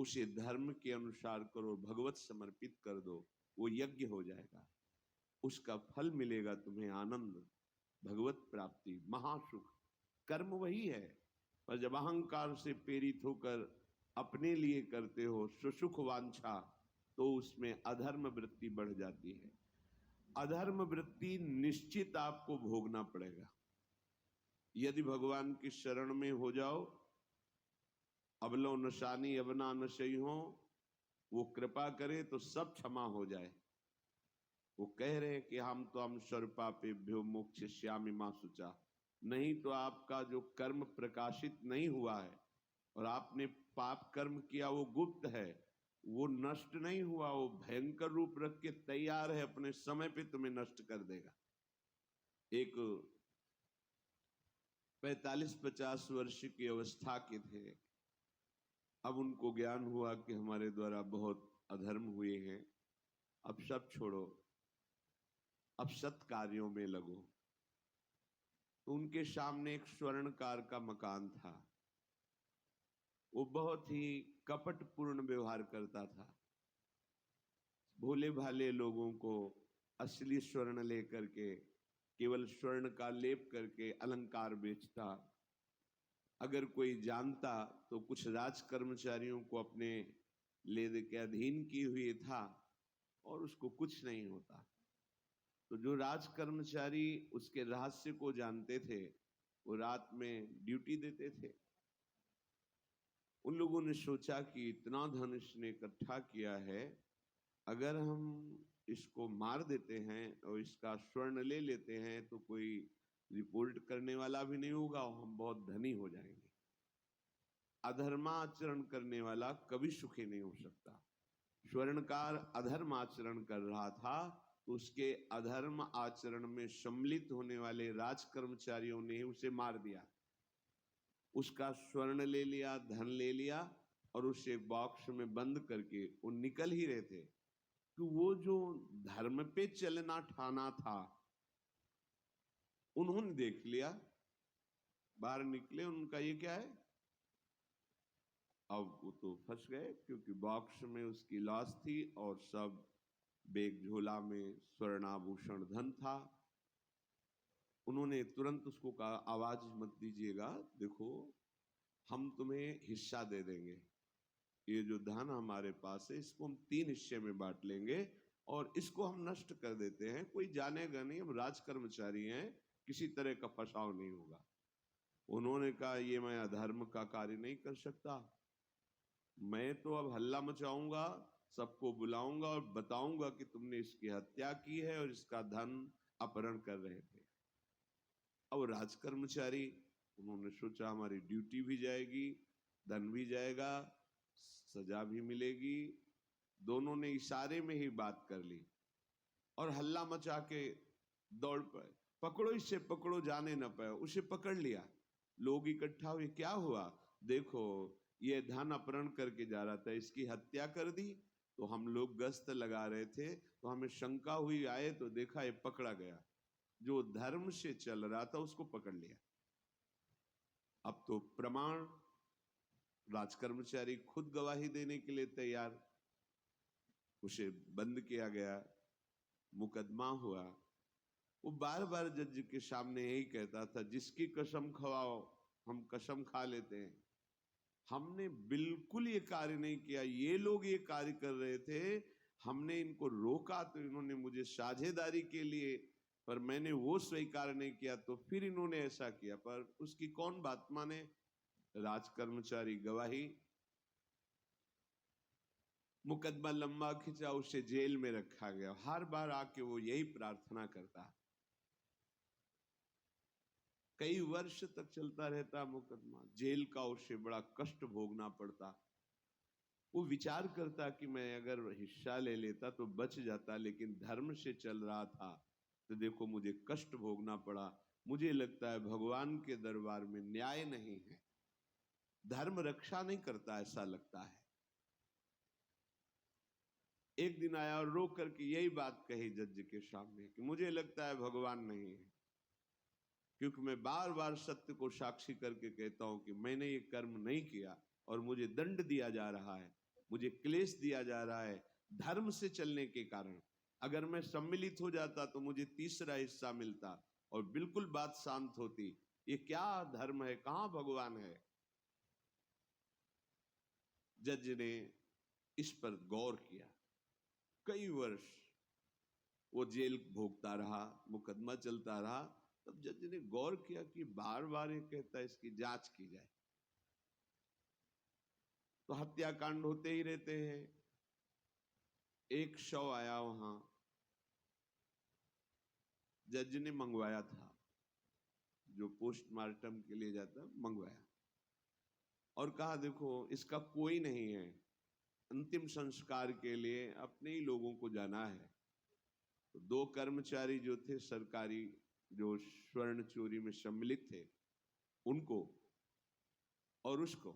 उसे धर्म के अनुसार करो, भगवत समर्पित कर दो, वो यज्ञ हो जाएगा, उसका फल मिलेगा तुम्हें आनंद, भगवत प्राप्ति, महासुख। कर्म वही है, पर जब अहंकार से प्रेरित होकर अपने लिए करते हो सुसुख वांछा, तो उसमें अधर्म वृत्ति बढ़ जाती है। अधर्म वृत्ति निश्चित आपको भोगना पड़ेगा। यदि भगवान की शरण में हो जाओ, अबलो नशानी अबना नशई हो, वो कृपा करे तो सब क्षमा हो जाए। वो कह रहे हैं कि हम तो हम सर्वपापेभ्यो मोक्षयिष्यामि मा शुचा। नहीं तो आपका जो कर्म प्रकाशित नहीं हुआ है और आपने पाप कर्म किया वो गुप्त है, वो नष्ट नहीं हुआ, वो भयंकर रूप रख के तैयार है, अपने समय पे तुम्हें नष्ट कर देगा। एक 45-50 वर्ष की अवस्था के थे, अब उनको ज्ञान हुआ कि हमारे द्वारा बहुत अधर्म हुए हैं, अब सब छोड़ो, अब सत कार्यों में लगो। तो उनके सामने एक स्वर्णकार का मकान था, वो बहुत ही कपटपूर्ण व्यवहार करता था, भोले भाले लोगों को असली स्वर्ण लेकर के केवल स्वर्ण का लेप करके अलंकार बेचता। अगर कोई जानता तो कुछ राज कर्मचारियों को अपने ले दे के अधीन किए हुए था और उसको कुछ नहीं होता। तो जो राज कर्मचारी उसके रहस्य को जानते थे, वो रात में ड्यूटी देते थे। उन लोगों ने सोचा कि इतना धन इसने इकट्ठा किया है, अगर हम इसको मार देते हैं और इसका स्वर्ण ले लेते हैं तो कोई रिपोर्ट करने वाला भी नहीं होगा और हम बहुत धनी हो जाएंगे। अधर्माचरण करने वाला कभी सुखी नहीं हो सकता। स्वर्णकार अधर्म आचरण कर रहा था, तो उसके अधर्म आचरण में सम्मिलित होने वाले राज कर्मचारियों ने उसे मार दिया, उसका स्वर्ण ले लिया, धन ले लिया और उसे बॉक्स में बंद करके वो निकल ही रहे थे कि वो जो धर्म पे चलना ठाना था, उन्होंने देख लिया, बाहर निकले, उनका ये क्या है। अब वो तो फंस गए, क्योंकि बॉक्स में उसकी लाश थी और सब बैग झोला में स्वर्णाभूषण धन था। उन्होंने तुरंत उसको कहा, आवाज मत दीजिएगा, देखो हम तुम्हें हिस्सा दे देंगे, ये जो धन हमारे पास है इसको हम 3 हिस्से में बांट लेंगे और इसको हम नष्ट कर देते हैं, कोई जानेगा नहीं, हम राज कर्मचारी हैं, किसी तरह का फसाव नहीं होगा। उन्होंने कहा, ये मैं अधर्म का कार्य नहीं कर सकता, मैं तो अब हल्ला मचाऊंगा, सबको बुलाऊंगा और बताऊंगा कि तुमने इसकी हत्या की है और इसका धन अपहरण कर रहे थे। अब राज कर्मचारी, उन्होंने सोचा हमारी ड्यूटी भी जाएगी, धन भी जाएगा, सजा भी मिलेगी। दोनों ने इशारे में ही बात कर ली और हल्ला मचा के दौड़ पाए, पकड़ो इसे, पकड़ो, जाने न पाए। उसे पकड़ लिया, लोग इकट्ठा हुए, क्या हुआ, देखो ये धन अपहरण करके जा रहा था, इसकी हत्या कर दी। तो हम लोग गश्त लगा रहे थे तो हमें शंका हुई, आए तो देखा ये पकड़ा गया, जो धर्म से चल रहा था उसको पकड़ लिया। अब तो प्रमाण, राजकर्मचारी खुद गवाही देने के लिए तैयार, उसे बंद किया गया, मुकदमा हुआ। वो बार बार जज के सामने यही कहता था, जिसकी कसम खवाओ हम कसम खा लेते हैं, हमने बिल्कुल ये कार्य नहीं किया, ये लोग ये कार्य कर रहे थे, हमने इनको रोका तो इन्होंने मुझे साझेदारी के लिए, पर मैंने वो स्वीकार नहीं किया तो फिर इन्होंने ऐसा किया। पर उसकी कौन बात माने, राज कर्मचारी गवाही, मुकदमा लंबा खिंचा, उसे जेल में रखा गया। हर बार आके वो यही प्रार्थना करता, कई वर्ष तक चलता रहता मुकदमा, जेल का उसे बड़ा कष्ट भोगना पड़ता। वो विचार करता कि मैं अगर हिस्सा ले लेता तो बच जाता, लेकिन धर्म से चल रहा था तो देखो मुझे कष्ट भोगना पड़ा। मुझे लगता है भगवान के दरबार में न्याय नहीं है, धर्म रक्षा नहीं करता, ऐसा लगता है। एक दिन आया और रो करके यही बात कही जज के सामने कि मुझे लगता है भगवान नहीं है, क्योंकि मैं बार बार सत्य को साक्षी करके कहता हूं कि मैंने ये कर्म नहीं किया और मुझे दंड दिया जा रहा है, मुझे क्लेश दिया जा रहा है धर्म से चलने के कारण। अगर मैं सम्मिलित हो जाता तो मुझे तीसरा हिस्सा मिलता और बिल्कुल बात शांत होती। ये क्या धर्म है, कहां भगवान है? जज ने इस पर गौर किया। कई वर्ष वो जेल भोगता रहा, मुकदमा चलता रहा। तब जज ने गौर किया कि बार बार ये कहता है इसकी जांच की जाए, तो हत्याकांड होते ही रहते हैं। एक शव आया वहां, जज ने मंगवाया था, जो पोस्टमार्टम के लिए जाता मंगवाया, और कहा देखो इसका कोई नहीं है, अंतिम संस्कार के लिए अपने ही लोगों को जाना है। तो दो कर्मचारी जो थे सरकारी, जो स्वर्ण चोरी में सम्मिलित थे, उनको और उसको